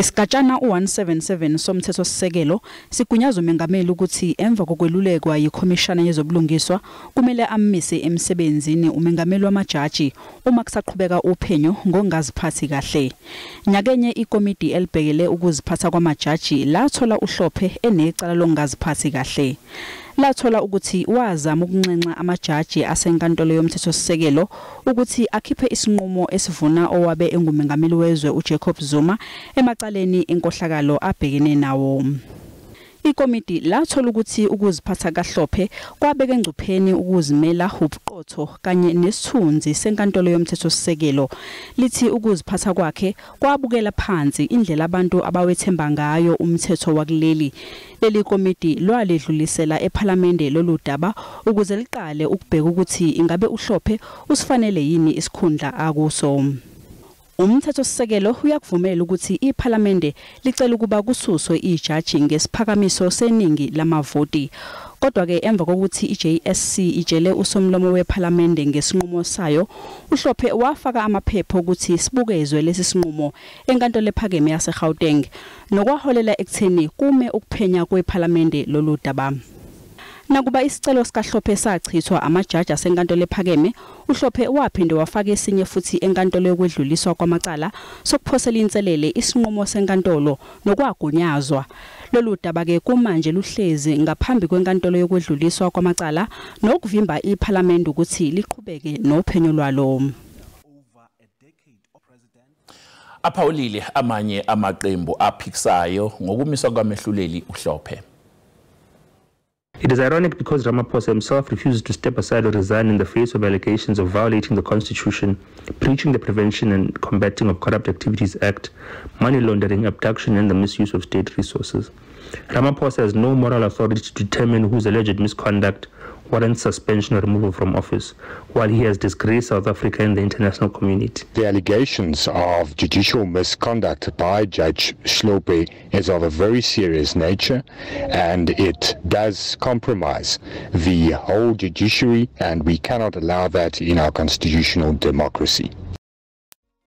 Isigatshana 177 somthethosisekelo sigunyaza uMengameli ukuthi emva kokwelulekwa yikhomishana yezobulungiswa kumele amise emsebenzini uMengameli wamajaji uma kusaqhubeka uphenyo ngongaziphathi kahle. Nyakenye ikomiti elibhekele ukuziphatha kwamajaji lathola uHlophe enecala lokungaziphathi kahle. Lathola ukuthi wazama ukunxenxa amajaji asenkantolo yomthethosisekelo ukuthi akhiphe isinqumo esivuna owabe enguMengameli wezwe uJacob Zuma emacaleni enkohlakalo abhekene nawo. Ikomiti lathola ukuthi ukuziphatha kaHlophe kwabeka engcupheni ukuzimela ubuqotho kanye nesithunzi senkantolo yomthethosisekelo. Lithi ukuziphatha kwakhe kwabukela phansi indlela abantu abawethemba ngayo umthetho wakuleli. Leli komiti lwaledlulisela ePhalamende lolu daba ukuze liqale ukubheka ukuthi ingabe uHlophe usifanele yini isikhundla akuso. Umthethosisekelo uyakuvumela ukuthi iPhalamende licela ukuba kususwe ijaji ngesiphakamiso seningi lamavoti. Kodwa ke emva kokuthi iJSC itshele usomlomo wePhalamende ngesinqumo sayo, uHlophe wafaka amaphepha ukuthi sibukezwe lesi sinqumo enkantolo ephakeme yaseGauteng nokwaholela ekutheni kume ukuphenya kwePhalamende lolu daba. Nakuba isicelo sikaHlophe sachithwa amajaji asenkantolo ephakeme, uHlophe waphinde wafaka esinye futhi enkantolo yokwedluliswa kwamacala sokuphosela inselele isinqumo senkantolo nokwagunyazwa. Lolu daba ke kumanje luhlezi ngaphambi kwenkantolo yokwedluliswa kwamacala nokuvimba iPhalamende ukuthi liqhubeke nophenyo lwalo. Aphawulile amanye amaqembu aphikisayo ngokumiswa kwamehluleli uHlophe. It is ironic because Ramaphosa himself refuses to step aside or resign in the face of allegations of violating the Constitution, breaching the Prevention and Combating of Corrupt Activities Act, money laundering, abduction, and the misuse of state resources. Ramaphosa has no moral authority to determine whose alleged misconduct warrants suspension or removal from office, while he has disgraced South Africa and the international community. The allegations of judicial misconduct by Judge Hlophe is of a very serious nature, and it does compromise the whole judiciary, and we cannot allow that in our constitutional democracy.